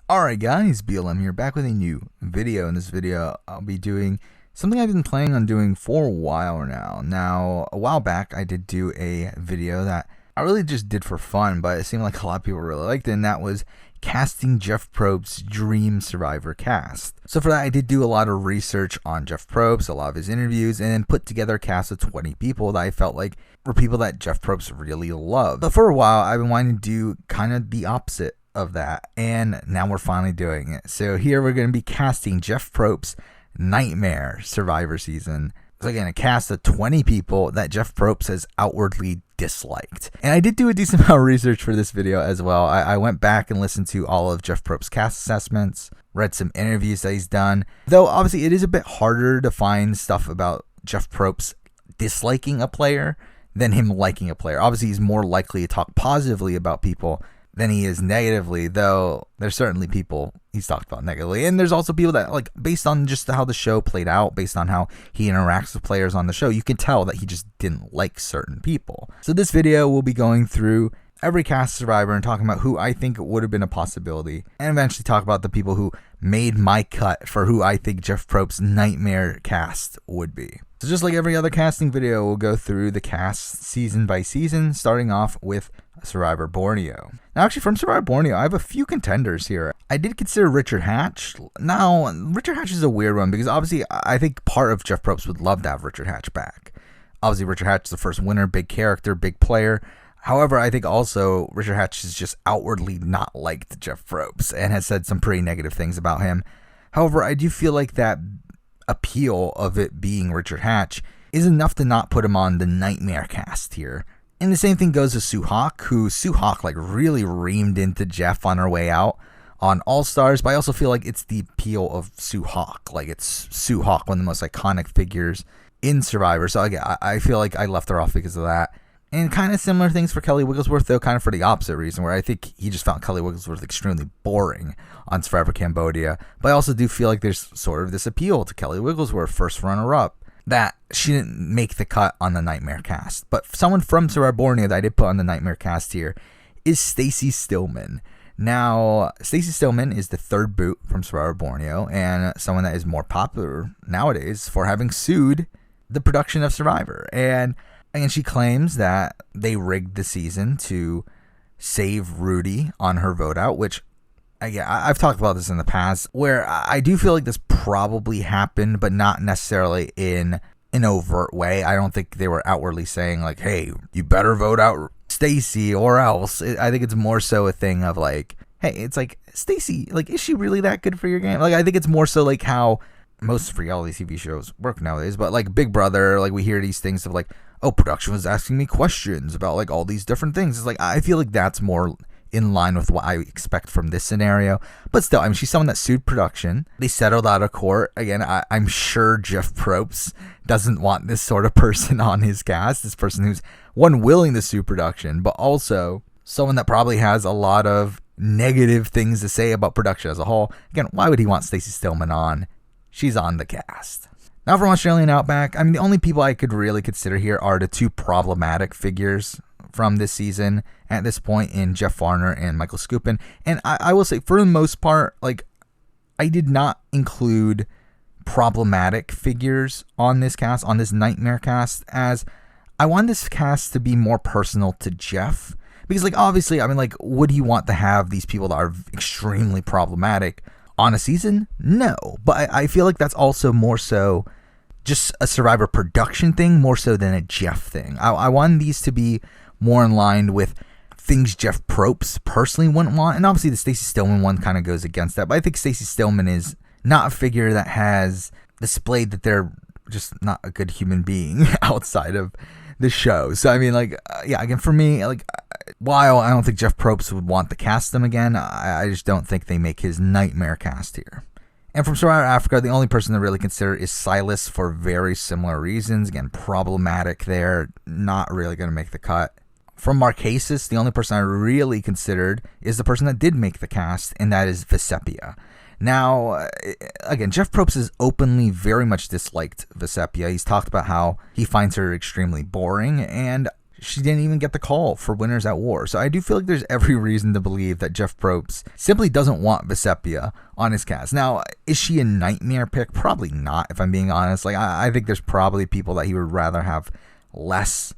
Alright guys, BLM here, back with a new video. In this video, I'll be doing something I've been planning on doing for a while now. Now, a while back, I did do a video that I really just did for fun, but it seemed like a lot of people really liked it, and that was casting Jeff Probst's Dream Survivor cast. So for that, I did do a lot of research on Jeff Probst, a lot of his interviews, and then put together a cast of 20 people that I felt like were people that Jeff Probst really loved. But for a while, I've been wanting to do kind of the opposite of that, and now we're finally doing it. So here we're going to be casting Jeff Probst's Nightmare Survivor season. So again, a cast of 20 people that Jeff Probst has outwardly disliked. And I did do a decent amount of research for this video as well. I went back and listened to all of Jeff Probst's cast assessments, read some interviews that he's done, though obviously it is a bit harder to find stuff about Jeff Probst disliking a player than him liking a player. Obviously he's more likely to talk positively about people than he is negatively, though there's certainly people he's talked about negatively. And there's also people that, like, based on just how the show played out, based on how he interacts with players on the show, you can tell that he just didn't like certain people. So this video will be going through every cast survivor and talking about who I think would have been a possibility, and eventually talk about the people who made my cut for who I think Jeff Probst's Nightmare cast would be. So just like every other casting video, we'll go through the cast season by season, starting off with Survivor Borneo. Now, actually, from Survivor Borneo, I have a few contenders here. I did consider Richard Hatch. Now, Richard Hatch is a weird one because obviously I think part of Jeff Probst would love to have Richard Hatch back. Obviously, Richard Hatch is the first winner, big character, big player. However, I think also Richard Hatch is just outwardly not liked Jeff Probst and has said some pretty negative things about him. However, I do feel like that appeal of it being Richard Hatch is enough to not put him on the Nightmare cast here. And the same thing goes to Sue Hawk, who Sue Hawk like really reamed into Jeff on her way out on All Stars, but I also feel like it's the appeal of Sue Hawk. Like, it's Sue Hawk, one of the most iconic figures in Survivor. So again, I feel like I left her off because of that. And kind of similar things for Kelly Wigglesworth, though kind of for the opposite reason, where I think he just found Kelly Wigglesworth extremely boring on Survivor Cambodia. But I also do feel like there's sort of this appeal to Kelly Wigglesworth, first runner-up, that she didn't make the cut on the Nightmare cast. But someone from Survivor Borneo that I did put on the Nightmare cast here is Stacy Stillman. Now, Stacy Stillman is the third boot from Survivor Borneo, and someone that is more popular nowadays for having sued the production of Survivor. And she claims that they rigged the season to save Rudy on her vote out, which, again, I've talked about this in the past, where I do feel like this probably happened, but not necessarily in an overt way. I don't think they were outwardly saying, like, hey, you better vote out Stacy or else. I think it's more so a thing of, like, hey, it's like, Stacy, like, is she really that good for your game? Like, I think it's more so like how most reality TV shows work nowadays, but like Big Brother, like we hear these things of like, oh, production was asking me questions about like all these different things. It's like, I feel like that's more in line with what I expect from this scenario. But still, I mean, she's someone that sued production. They settled out of court. Again, I'm sure Jeff Probst doesn't want this sort of person on his cast. This person who's, one, willing to sue production, but also someone that probably has a lot of negative things to say about production as a whole. Again, why would he want Stacy Stillman on? She's on the cast. Now, from Australian Outback, I mean, the only people I could really consider here are the two problematic figures from this season at this point in Jeff Varner and Michael Skupin. And I will say, for the most part, like, I did not include problematic figures on this cast, on this Nightmare cast, as I want this cast to be more personal to Jeff. Because, like, obviously, I mean, like, would he want to have these people that are extremely problematic on a season? No. But I feel like that's also more so just a Survivor production thing, more so than a Jeff thing. I want these to be more in line with things Jeff Probst personally wouldn't want. And obviously the Stacy Stillman one kind of goes against that. But I think Stacy Stillman is not a figure that has displayed that they're just not a good human being outside of the show. So, I mean, like, yeah, again, for me, like, while I don't think Jeff Probst would want to cast them again, I just don't think they make his Nightmare cast here. And from Survivor Africa, the only person to really consider is Silas for very similar reasons. Again, problematic there, not really going to make the cut. From Marquesas, the only person I really considered is the person that did make the cast, and that is Vesepia. Now, again, Jeff Probst has openly very much disliked Vesepia. He's talked about how he finds her extremely boring, and she didn't even get the call for Winners at War. So I do feel like there's every reason to believe that Jeff Probst simply doesn't want Vecepia on his cast. Now, is she a nightmare pick? Probably not, if I'm being honest. Like, I think there's probably people that he would rather have less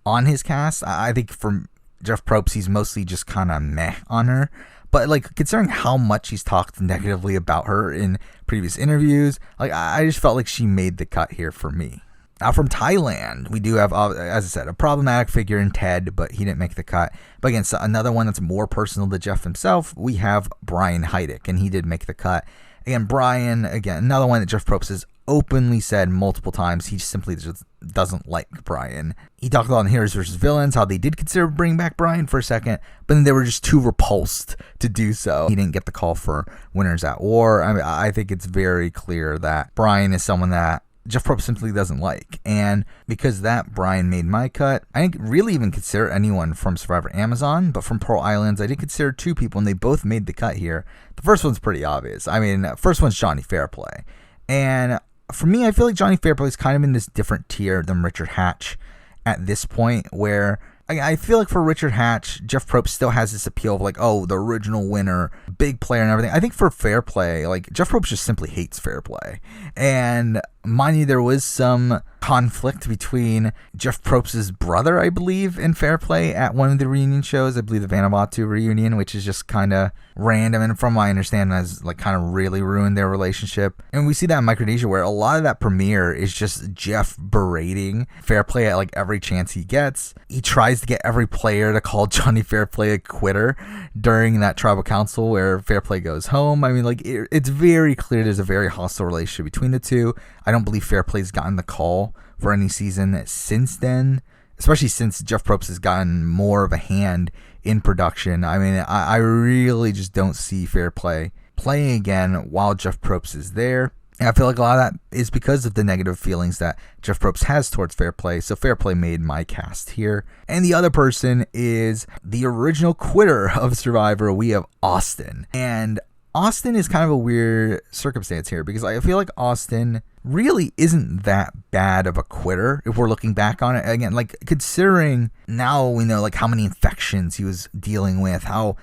on his cast. I think for Jeff Probst, he's mostly just kind of meh on her. But, like, considering how much he's talked negatively about her in previous interviews, like, I just felt like she made the cut here for me. Now, from Thailand, we do have, as I said, a problematic figure in Ted, but he didn't make the cut. But again, so another one that's more personal to Jeff himself, we have Brian Heidick, and he did make the cut. Again, Brian, another one that Jeff Probst has openly said multiple times, he simply just doesn't like Brian. He talked about in Heroes vs. Villains how they did consider bringing back Brian for a second, but then they were just too repulsed to do so. He didn't get the call for Winners at War. I mean, I think it's very clear that Brian is someone that Jeff Probst simply doesn't like. And because of that, Brian made my cut. I didn't really even consider anyone from Survivor Amazon, but from Pearl Islands, I did consider two people, and they both made the cut here. The first one's pretty obvious. I mean, first one's Johnny Fairplay. And for me, I feel like Johnny Fairplay is kind of in this different tier than Richard Hatch at this point, where I feel like for Richard Hatch, Jeff Probst still has this appeal of like, oh, the original winner, big player and everything. I think for Fairplay, like, Jeff Probst just simply hates Fairplay. And mind you, there was some conflict between Jeff Probst's brother, I believe, and Fairplay at one of the reunion shows. I believe the Vanuatu reunion, which is just kind of random, and from my understanding has like kind of really ruined their relationship. And we see that in Micronesia, where a lot of that premiere is just Jeff berating Fairplay at like every chance he gets. He tries to get every player to call Johnny Fairplay a quitter during that tribal council where Fairplay goes home. I mean, like, it's very clear there's a very hostile relationship between the two. I don't believe Fairplay's gotten the call for any season since then, especially since Jeff Probst has gotten more of a hand in production. I mean, I really just don't see Fairplay playing again while Jeff Probst is there. And I feel like a lot of that is because of the negative feelings that Jeff Probst has towards Fairplay. So Fairplay made my cast here. And the other person is the original quitter of Survivor. We have Austin. And Austin is kind of a weird circumstance here, because I feel like Austin really isn't that bad of a quitter if we're looking back on it. Again, like, considering now we know like how many infections he was dealing with, how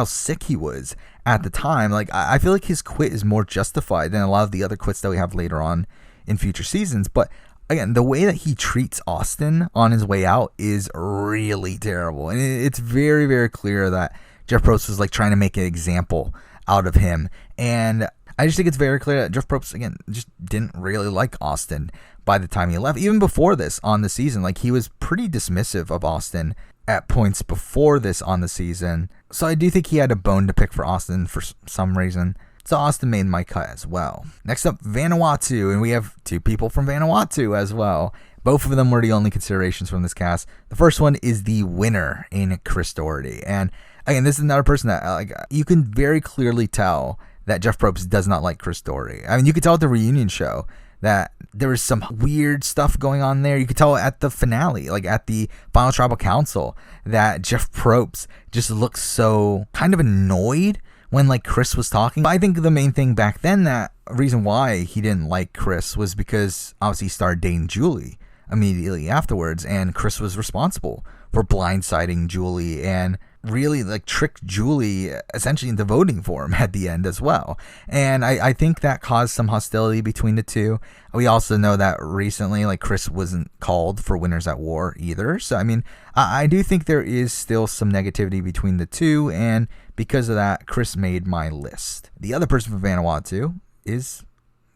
sick he was at the time. Like, I feel like his quit is more justified than a lot of the other quits that we have later on in future seasons. But again, the way that he treats Austin on his way out is really terrible. And it's very, very clear that Jeff Probst was like trying to make an example out of him. And I just think it's very clear that Jeff Probst, again, just didn't really like Austin by the time he left. Even before this on the season, like, he was pretty dismissive of Austin at points before this on the season. So I do think he had a bone to pick for Austin for some reason. So Austin made my cut as well. Next up, Vanuatu, and we have two people from Vanuatu as well. Both of them were the only considerations from this cast. The first one is the winner in Chris Doherty. And again, this is another person that, like, you can very clearly tell that Jeff Probst does not like Chris Doherty. I mean, you could tell at the reunion show that there was some weird stuff going on there. You could tell at the finale, like at the final tribal council, that Jeff Probst just looked so kind of annoyed when like Chris was talking. But I think the main thing back then, that reason why he didn't like Chris, was because obviously he started dating Julie immediately afterwards, and Chris was responsible for blindsiding Julie and really like tricked Julie essentially into voting for him at the end as well. And I think that caused some hostility between the two. We also know that recently, like, Chris wasn't called for Winners at War either. So I mean, I do think there is still some negativity between the two, and because of that, Chris made my list. The other person from Vanuatu is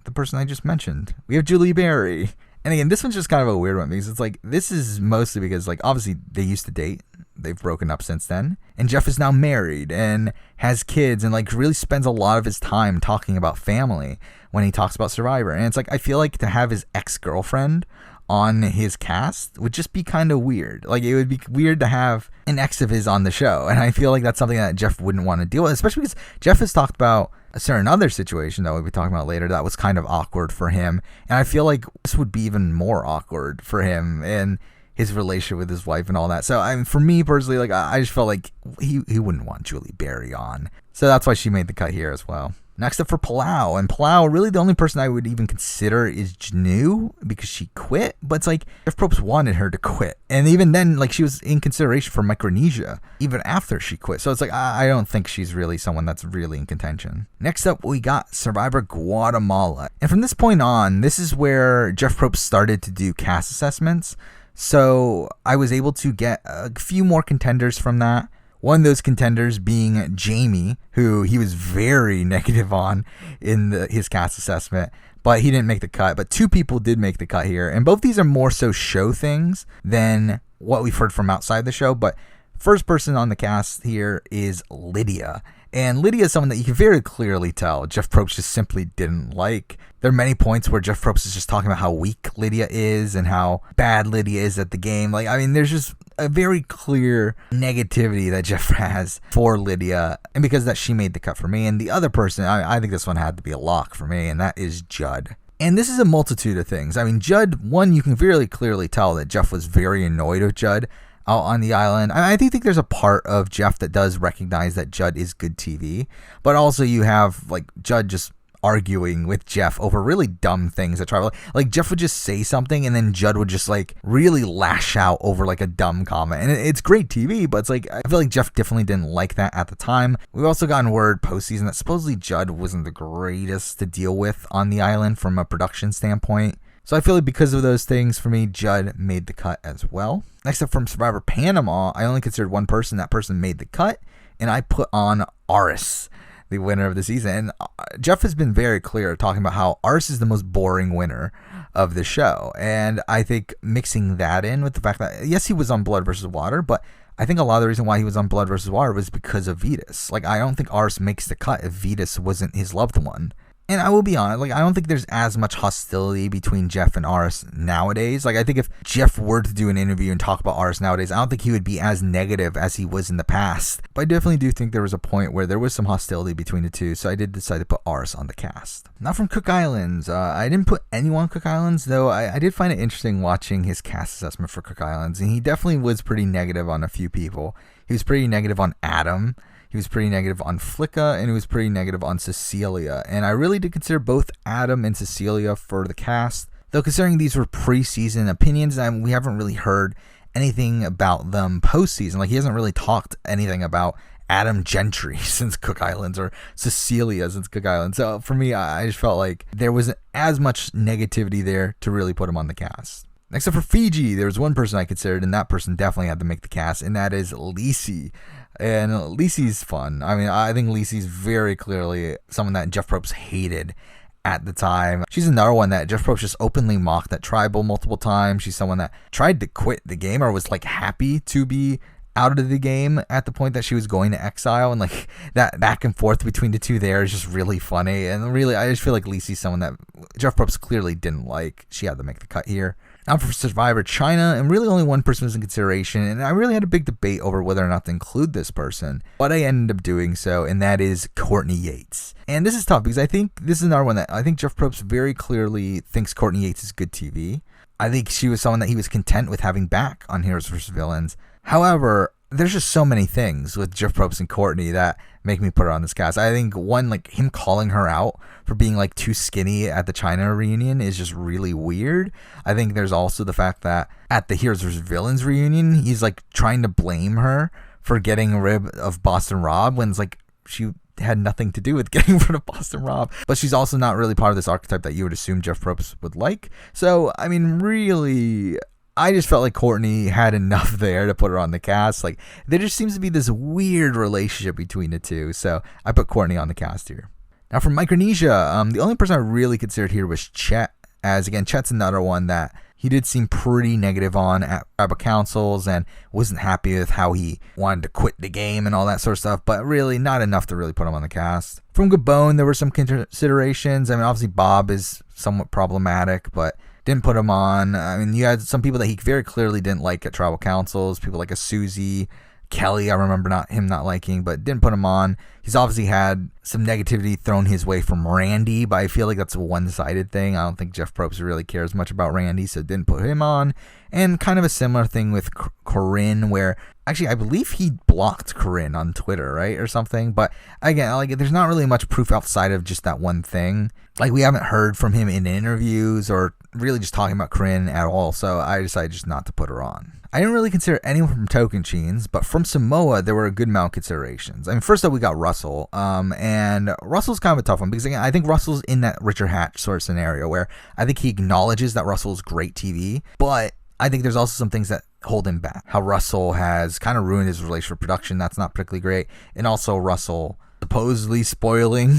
the person I just mentioned. We have Julie Berry. And again, this one's just kind of a weird one, because it's like, this is mostly because, like, obviously they used to date. They've broken up since then. And Jeff is now married and has kids, and like really spends a lot of his time talking about family when he talks about Survivor. And it's like, I feel like to have his ex-girlfriend on his cast would just be kind of weird. Like, it would be weird to have an ex of his on the show. And I feel like that's something that Jeff wouldn't want to deal with, especially because Jeff has talked about a certain other situation that we'll be talking about later that was kind of awkward for him. And I feel like this would be even more awkward for him and his relationship with his wife and all that. So I mean, for me personally, like, I just felt like he wouldn't want Julie Berry on. So that's why she made the cut here as well. Next up for Palau, and Palau, really the only person I would even consider is Janu because she quit, but it's like Jeff Probst wanted her to quit, and even then, like, she was in consideration for Micronesia even after she quit, so it's like I don't think she's really someone that's really in contention. Next up, we got Survivor Guatemala, and from this point on, this is where Jeff Probst started to do cast assessments, so I was able to get a few more contenders from that. One of those contenders being Jamie, who he was very negative on in his cast assessment, but he didn't make the cut. But 2 people did make the cut here, and both these are more so show things than what we've heard from outside the show. But first person on the cast here is Lydia. And Lydia is someone that you can very clearly tell Jeff Probst just simply didn't like. There are many points where Jeff Probst is just talking about how weak Lydia is and how bad Lydia is at the game. Like, I mean, there's just a very clear negativity that Jeff has for Lydia. And because of that, she made the cut for me. And the other person, I think this one had to be a lock for me, and that is Judd. And this is a multitude of things. I mean, Judd, one, you can very clearly tell that Jeff was very annoyed with Judd out on the island. I think there's a part of Jeff that does recognize that Judd is good TV, but also you have like Judd just arguing with Jeff over really dumb things at Tribal. Like Jeff would just say something and then Judd would just like really lash out over like a dumb comment. And it's great TV, but it's like I feel like Jeff definitely didn't like that at the time. We've also gotten word postseason that supposedly Judd wasn't the greatest to deal with on the island from a production standpoint. So I feel like because of those things, for me, Judd made the cut as well. Next up from Survivor Panama, I only considered one person. That person made the cut, and I put on Aris, the winner of the season. And Jeff has been very clear talking about how Aris is the most boring winner of the show. And I think mixing that in with the fact that, yes, he was on Blood versus Water, but I think a lot of the reason why he was on Blood versus Water was because of Vetus. Like, I don't think Aris makes the cut if Vetus wasn't his loved one. And I will be honest, like, I don't think there's as much hostility between Jeff and Aris nowadays. Like, I think if Jeff were to do an interview and talk about Aris nowadays, I don't think he would be as negative as he was in the past. But I definitely do think there was a point where there was some hostility between the two, so I did decide to put Aris on the cast. Now from Cook Islands, I didn't put anyone on Cook Islands, though I did find it interesting watching his cast assessment for Cook Islands, and he definitely was pretty negative on a few people. He was pretty negative on Adam. He was pretty negative on Flicka, and he was pretty negative on Cecilia. And I really did consider both Adam and Cecilia for the cast. Though considering these were preseason opinions, and we haven't really heard anything about them postseason. Like, he hasn't really talked anything about Adam Gentry since Cook Islands or Cecilia since Cook Islands. So for me, I just felt like there wasn't as much negativity there to really put him on the cast. Next up for Fiji, there was one person I considered, and that person definitely had to make the cast, and that is Lisi. And Lisi's fun. I mean, I think Lisi's very clearly someone that Jeff Probst hated at the time. She's another one that Jeff Probst just openly mocked at Tribal multiple times. She's someone that tried to quit the game or was like happy to be out of the game at the point that she was going to exile, and like that back and forth between the two there is just really funny. And really, I just feel like Lisi's someone that Jeff Probst clearly didn't like. She had to make the cut here. Now for Survivor China, and really only one person was in consideration, and I really had a big debate over whether or not to include this person, but I ended up doing so, and that is Courtney Yates. And this is tough because I think this is another one that I think Jeff Probst very clearly thinks Courtney Yates is good TV. I think she was someone that he was content with having back on Heroes vs. Villains. However, there's just so many things with Jeff Probst and Courtney that make me put her on this cast. I think one, like him calling her out for being like too skinny at the China reunion is just really weird. I think there's also the fact that at the Heroes vs. Villains reunion, he's like trying to blame her for getting rid of Boston Rob when it's like she had nothing to do with getting rid of Boston Rob. But she's also not really part of this archetype that you would assume Jeff Probst would like. So, I mean, really, I just felt like Courtney had enough there to put her on the cast. Like, there just seems to be this weird relationship between the two. So I put Courtney on the cast here. Now for Micronesia, the only person I really considered here was Chet. As again, Chet's another one that he did seem pretty negative on at tribal councils and wasn't happy with how he wanted to quit the game and all that sort of stuff, but really not enough to really put him on the cast. From Gabon, there were some considerations. I mean, obviously Bob is somewhat problematic, but didn't put him on. I mean, you had some people that he very clearly didn't like at tribal councils, people like a Susie, Kelly, I remember not liking, but didn't put him on. He's obviously had some negativity thrown his way from Randy, but I feel like that's a one-sided thing. I don't think Jeff Probst really cares much about Randy, so didn't put him on. And kind of a similar thing with Corinne, where actually I believe he blocked Corinne on Twitter, right, or something. But again, like, there's not really much proof outside of just that one thing. Like, we haven't heard from him in interviews or really just talking about Corinne at all, so I decided just not to put her on. I didn't really consider anyone from Tocantins, but from Samoa, there were a good amount of considerations. I mean, first up, we got Russell, and Russell's kind of a tough one, because again, I think Russell's in that Richard Hatch sort of scenario, where I think he acknowledges that Russell's great TV, but I think there's also some things that hold him back. How Russell has kind of ruined his relationship with production, that's not particularly great, and also Russell supposedly spoiling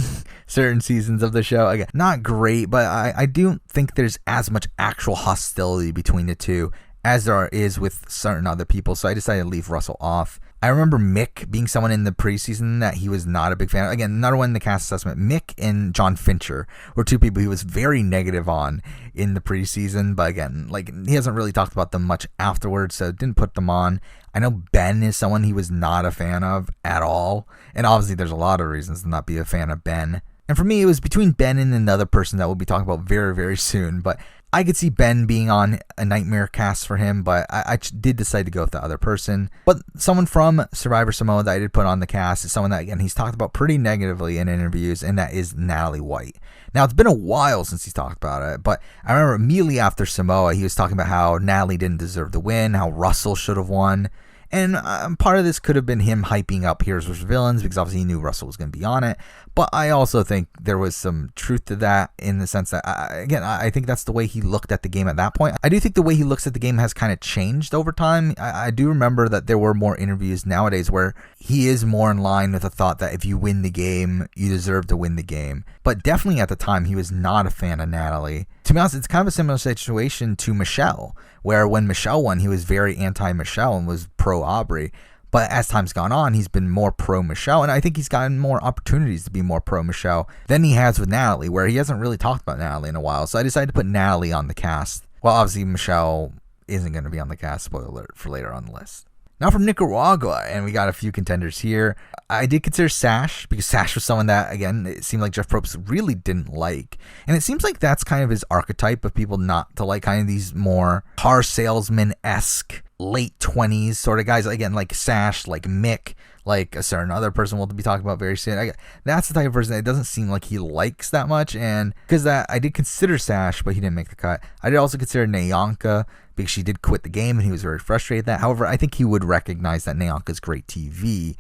certain seasons of the show. Again, not great, but I do think there's as much actual hostility between the two as there is with certain other people, so I decided to leave Russell off. I remember Mick being someone in the preseason that he was not a big fan of. Again, another one in the cast assessment. Mick and John Fincher were two people he was very negative on in the preseason, but again, like, he hasn't really talked about them much afterwards, so didn't put them on. I know Ben is someone he was not a fan of at all, and obviously there's a lot of reasons to not be a fan of Ben. And for me, it was between Ben and another person that we'll be talking about very, very soon, but I could see Ben being on a nightmare cast for him, but I did decide to go with the other person. But someone from Survivor Samoa that I did put on the cast is someone that, again, he's talked about pretty negatively in interviews, and that is Natalie White. Now, it's been a while since he's talked about it, but I remember immediately after Samoa, he was talking about how Natalie didn't deserve the win, how Russell should have won. And part of this could have been him hyping up Heroes vs. Villains, because obviously he knew Russell was going to be on it. But I also think there was some truth to that, in the sense that, I think that's the way he looked at the game at that point. I do think the way he looks at the game has kind of changed over time. I do remember that there were more interviews nowadays where he is more in line with the thought that if you win the game, you deserve to win the game. But definitely at the time, he was not a fan of Natalie. To be honest, it's kind of a similar situation to Michelle, where when Michelle won, he was very anti-Michelle and was pro-Aubrey. But as time's gone on, he's been more pro-Michelle, and I think he's gotten more opportunities to be more pro-Michelle than he has with Natalie, where he hasn't really talked about Natalie in a while. So I decided to put Natalie on the cast. Well, obviously, Michelle isn't going to be on the cast, spoiler alert, for later on the list. Now from Nicaragua, and we got a few contenders here. I did consider Sash, because Sash was someone that, again, it seemed like Jeff Probst really didn't like. And it seems like that's kind of his archetype of people not to like, kind of these more car salesman-esque, late 20s sort of guys. Again, like Sash, like Mick, like a certain other person we'll be talking about very soon. That's the type of person that it doesn't seem like he likes that much. And because that, I did consider Sash, but he didn't make the cut. I did also consider Nyanka, because she did quit the game and he was very frustrated at that. However, I think he would recognize that Nyanka's great TV.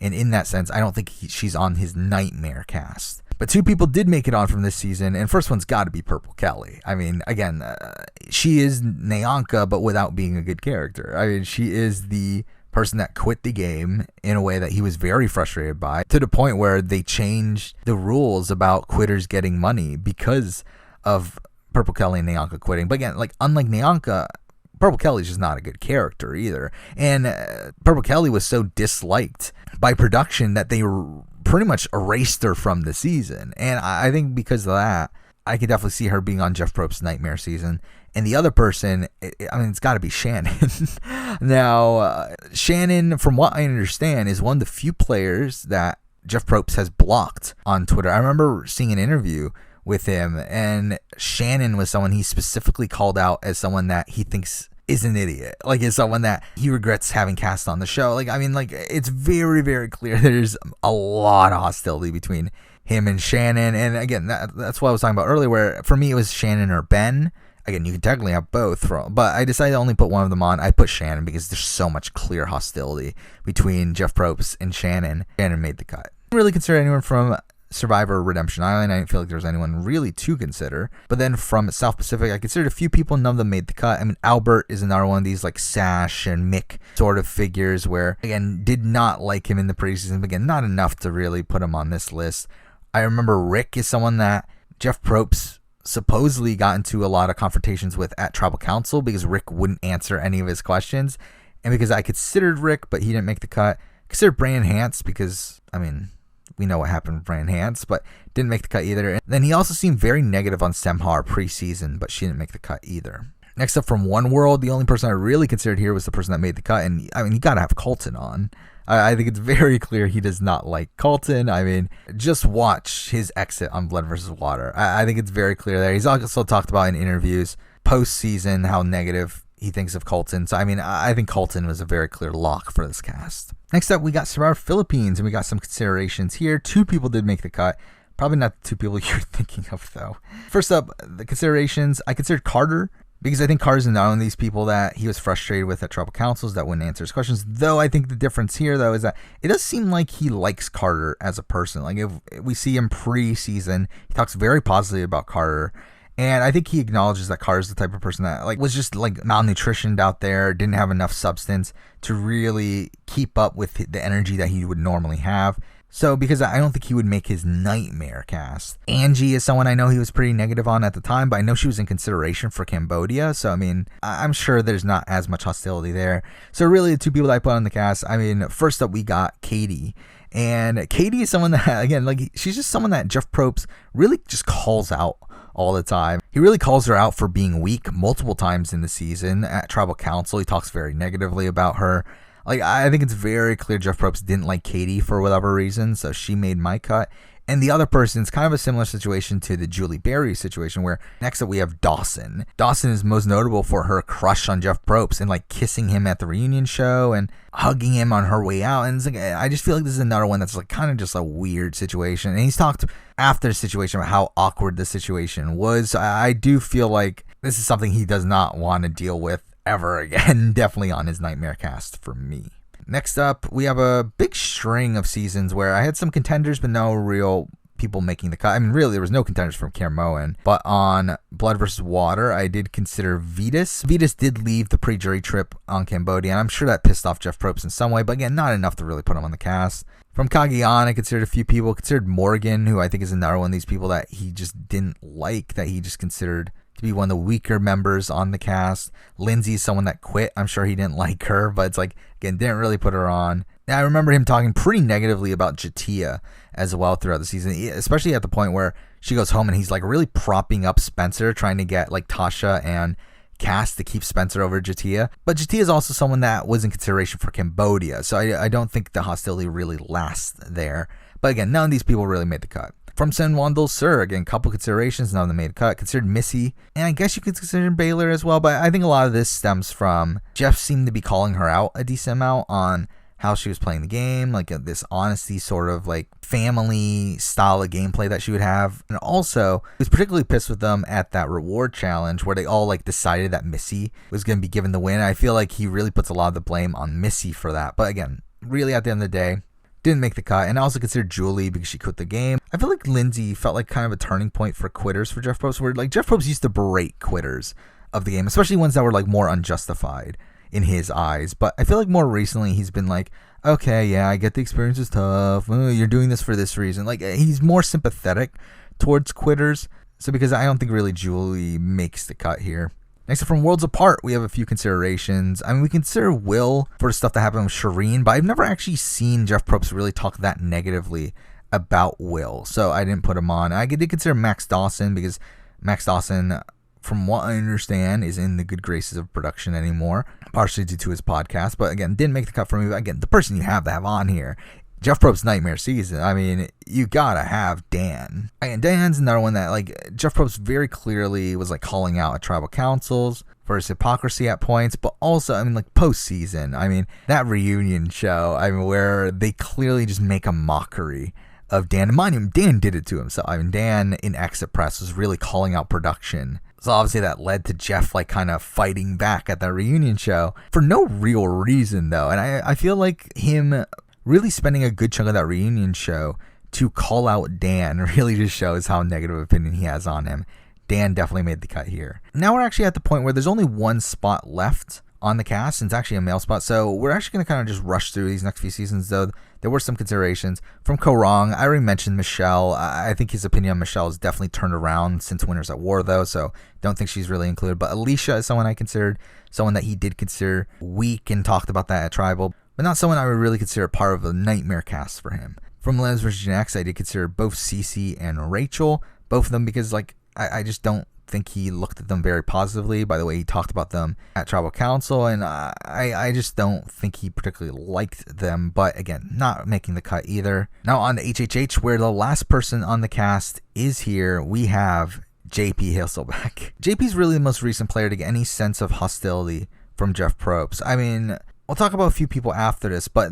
And in that sense, I don't think she's on his nightmare cast. But two people did make it on from this season, and first one's got to be Purple Kelly. I mean, again, she is Nyanka, but without being a good character. I mean, she is the person that quit the game in a way that he was very frustrated by, to the point where they changed the rules about quitters getting money because of Purple Kelly and Nyanka quitting. But again, like, unlike Nyanka, Purple Kelly's just not a good character either. And Purple Kelly was so disliked by production that they pretty much erased her from the season. And I think because of that, I could definitely see her being on Jeff Probst's Nightmare season. And the other person, it's got to be Shannon. Now, Shannon, from what I understand, is one of the few players that Jeff Probst has blocked on Twitter. I remember seeing an interview with him, and Shannon was someone he specifically called out as someone that he thinks is an idiot, like is someone that he regrets having cast on the show. Like, I mean, like, it's very, very clear there's a lot of hostility between him and Shannon. And again, that's what I was talking about earlier, where for me it was Shannon or Ben. Again, you can technically have both, but I decided to only put one of them on. I put Shannon because there's so much clear hostility between Jeff Probst and Shannon. Shannon made the cut. I didn't really consider anyone from Survivor Redemption Island. I didn't feel like there was anyone really to consider. But then from South Pacific, I considered a few people, none of them made the cut. I mean, Albert is another one of these like Sash and Mick sort of figures where, again, did not like him in the preseason, but again, not enough to really put him on this list. I remember Rick is someone that Jeff Probst supposedly got into a lot of confrontations with at Tribal Council because Rick wouldn't answer any of his questions. And because I considered Rick, but he didn't make the cut. Considered Brandon Hance because, I mean, we know what happened with Brandon Hance, but didn't make the cut either. And then he also seemed very negative on Semhar preseason, but she didn't make the cut either. Next up from One World, the only person I really considered here was the person that made the cut. And I mean, you got to have Colton on. I think it's very clear he does not like Colton. I mean, just watch his exit on Blood vs. Water. I think it's very clear there. He's also talked about in interviews post-season how negative he thinks of Colton. So, I mean, I think Colton was a very clear lock for this cast. Next up, we got Survivor Philippines, and we got some considerations here. 2 people did make the cut. Probably not the 2 people you're thinking of, though. First up, the considerations. I considered Carter, because I think Carter's another one of these people that he was frustrated with at tribal councils that wouldn't answer his questions. Though I think the difference here, though, is that it does seem like he likes Carter as a person. Like, if we see him pre-season, he talks very positively about Carter. And I think he acknowledges that Carter's the type of person that like was just like malnutritioned out there, didn't have enough substance to really keep up with the energy that he would normally have. So, because I don't think he would make his nightmare cast. Angie is someone I know he was pretty negative on at the time, but I know she was in consideration for Cambodia. So, I mean, I'm sure there's not as much hostility there. So, really, the 2 people that I put on the cast, I mean, first up, we got Katie. And Katie is someone that, again, like, she's just someone that Jeff Probst really just calls out all the time. He really calls her out for being weak multiple times in the season. At tribal council, he talks very negatively about her. Like, I think it's very clear Jeff Probst didn't like Katie for whatever reason, so she made my cut. And the other person's kind of a similar situation to the Julie Berry situation, where next up we have Dawson. Dawson is most notable for her crush on Jeff Probst and like kissing him at the reunion show and hugging him on her way out. And it's like, I just feel like this is another one that's like kind of just a weird situation. And he's talked after the situation about how awkward the situation was. So I do feel like this is something he does not want to deal with ever again. Definitely on his nightmare cast for me. Next up, we have a big string of seasons where I had some contenders, but no real people making the cut. I mean, really, there was no contenders from Cameroon. But on Blood vs. Water, I did consider Vetus. Vetus did leave the pre-jury trip on Cambodia, and I'm sure that pissed off Jeff Probst in some way, but again, not enough to really put him on the cast. From Cagayan, I considered a few people. Considered Morgan, who I think is another one of these people that he just didn't like, that he just considered to be one of the weaker members on the cast. Lindsay's someone that quit. I'm sure he didn't like her, but it's like, again, didn't really put her on. Now, I remember him talking pretty negatively about Jatia as well throughout the season, especially at the point where she goes home and he's like really propping up Spencer, trying to get like Tasha and Cass to keep Spencer over Jatia. But Jatia is also someone that was in consideration for Cambodia, so I don't think the hostility really lasts there. But again, none of these people really made the cut. From San Juan del Sur, again, couple considerations, none of them made a cut. Considered Missy, and I guess you could consider Baylor as well, but I think a lot of this stems from Jeff seemed to be calling her out a decent amount on how she was playing the game, like this honesty sort of like family style of gameplay that she would have. And also, he was particularly pissed with them at that reward challenge where they all like decided that Missy was going to be given the win. I feel like he really puts a lot of the blame on Missy for that. But again, really at the end of the day, didn't make the cut. And I also considered Julie because she quit the game. I feel like Lindsay felt like kind of a turning point for quitters for Jeff Probst, where like Jeff Probst used to berate quitters of the game, especially ones that were like more unjustified in his eyes. But I feel like more recently he's been like, okay, yeah, I get the experience is tough. You're doing this for this reason. Like, he's more sympathetic towards quitters. So because I don't think really Julie makes the cut here. Next up, from Worlds Apart, we have a few considerations. I mean, we consider Will for the stuff that happened with Shireen, but I've never actually seen Jeff Probst really talk that negatively about Will, so I didn't put him on. I did consider Max Dawson because Max Dawson, from what I understand, is in the good graces of production anymore, partially due to his podcast, but again, didn't make the cut for me. But again, the person you have to have on here, Jeff Probst's nightmare season. I mean, you gotta have Dan. And Dan's another one that, like, Jeff Probst very clearly was, like, calling out at tribal councils for his hypocrisy at points, but also, I mean, like, postseason. I mean, that reunion show, I mean, where they clearly just make a mockery of Dan. And mind you, Dan did it to himself. I mean, Dan in Exit Press was really calling out production. So obviously that led to Jeff, like, kind of fighting back at that reunion show for no real reason, though. And I feel like him really spending a good chunk of that reunion show to call out Dan really just shows how negative opinion he has on him. Dan definitely made the cut here. Now we're actually at the point where there's only one spot left on the cast, and it's actually a male spot. So we're actually going to kind of just rush through these next few seasons, though. There were some considerations. From Korong, I already mentioned Michelle. I think his opinion on Michelle has definitely turned around since Winners at War, though, so don't think she's really included. But Alicia is someone I considered, someone that he did consider weak and talked about that at Tribal, but not someone I would really consider part of a nightmare cast for him. From Lens vs. Gen X, I did consider both Cece and Rachel, both of them, because like I just don't think he looked at them very positively by the way he talked about them at Tribal Council, and I just don't think he particularly liked them, but again, not making the cut either. Now on to HHH, where the last person on the cast is here. We have JP Hasselbeck. JP's really the most recent player to get any sense of hostility from Jeff Probst. I mean, we'll talk about a few people after this, but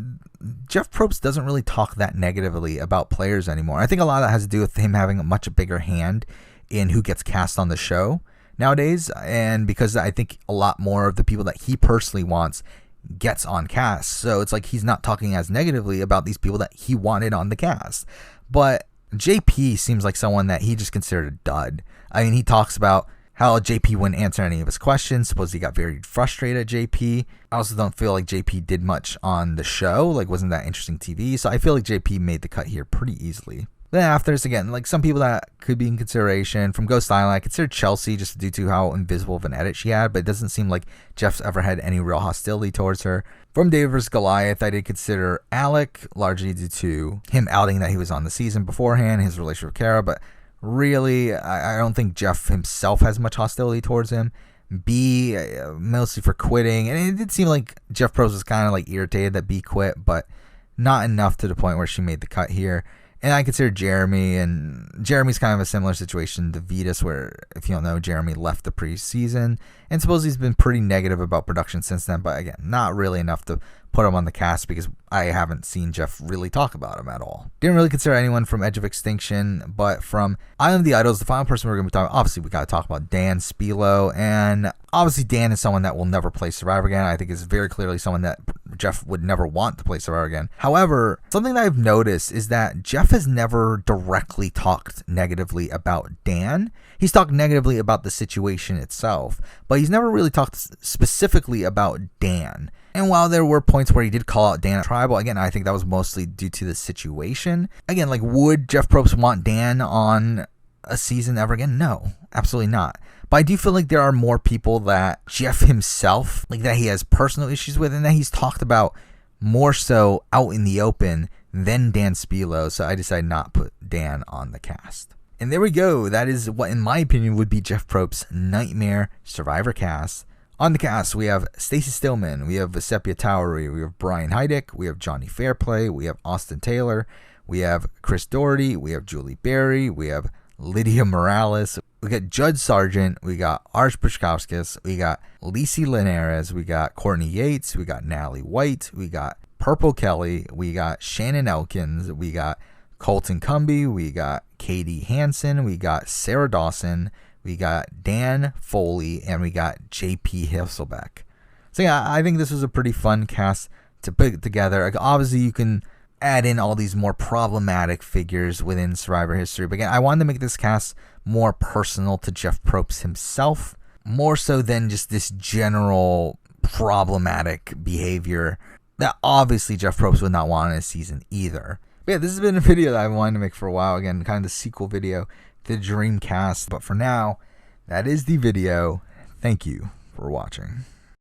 Jeff Probst doesn't really talk that negatively about players anymore. I think a lot of that has to do with him having a much bigger hand in who gets cast on the show nowadays, and because I think a lot more of the people that he personally wants gets on cast. So it's like he's not talking as negatively about these people that he wanted on the cast. But JP seems like someone that he just considered a dud. I mean, he talks about how JP wouldn't answer any of his questions. Suppose he got very frustrated at JP. I also don't feel like JP did much on the show. Like, wasn't that interesting TV? So I feel like JP made the cut here pretty easily. Then after this, again, like some people that could be in consideration. From Ghost Island, I considered Chelsea just due to how invisible of an edit she had, but it doesn't seem like Jeff's ever had any real hostility towards her. From David vs. Goliath, I did consider Alec, largely due to him outing that he was on the season beforehand, his relationship with Kara, but really, I don't think Jeff himself has much hostility towards him. B, mostly for quitting, and it did seem like Jeff Probst was kind of like irritated that B quit, but not enough to the point where she made the cut here. And I consider Jeremy, and Jeremy's kind of a similar situation to Vitas, where, if you don't know, Jeremy left the preseason, and suppose he's been pretty negative about production since then, but again, not really enough to put him on the cast because I haven't seen Jeff really talk about him at all. Didn't really consider anyone from Edge of Extinction, but from Island of the Idols, the final person we're going to be talking about, obviously we got to talk about Dan Spilo, and obviously Dan is someone that will never play Survivor again. I think is very clearly someone that Jeff would never want to play Survivor again. However, something that I've noticed is that Jeff has never directly talked negatively about Dan. He's talked negatively about the situation itself, but he's never really talked specifically about Dan. And while there were points where he did call out Dan at Tribal, again, I think that was mostly due to the situation. Again, like, would Jeff Probst want Dan on a season ever again? No, absolutely not. But I do feel like there are more people that Jeff himself, like, that he has personal issues with and that he's talked about more so out in the open than Dan Spilo. So I decided not to put Dan on the cast. And there we go. That is what, in my opinion, would be Jeff Probst's Nightmare Survivor cast. On the cast, we have Stacey Stillman, we have Vesepia Towery, we have Brian Heidick, we have Johnny Fairplay, we have Austin Taylor, we have Chris Doherty, we have Julie Berry, we have Lydia Morales, we got Judd Sargent, we got Arch Bushkowskis, we got Lacey Linares, we got Courtney Yates, we got Natalie White, we got Purple Kelly, we got Shannon Elkins, we got Colton Cumby, we got Katie Hansen, we got Sarah Dawson, we got Dan Foley, and we got JP Hasselbeck. So yeah, I think this was a pretty fun cast to put together. Like, obviously, you can add in all these more problematic figures within Survivor history. But again, I wanted to make this cast more personal to Jeff Probst himself, more so than just this general problematic behavior that obviously Jeff Probst would not want in a season either. But yeah, this has been a video that I wanted to make for a while. Again, kind of the sequel video to Dreamcast. But for now, that is the video. Thank you for watching.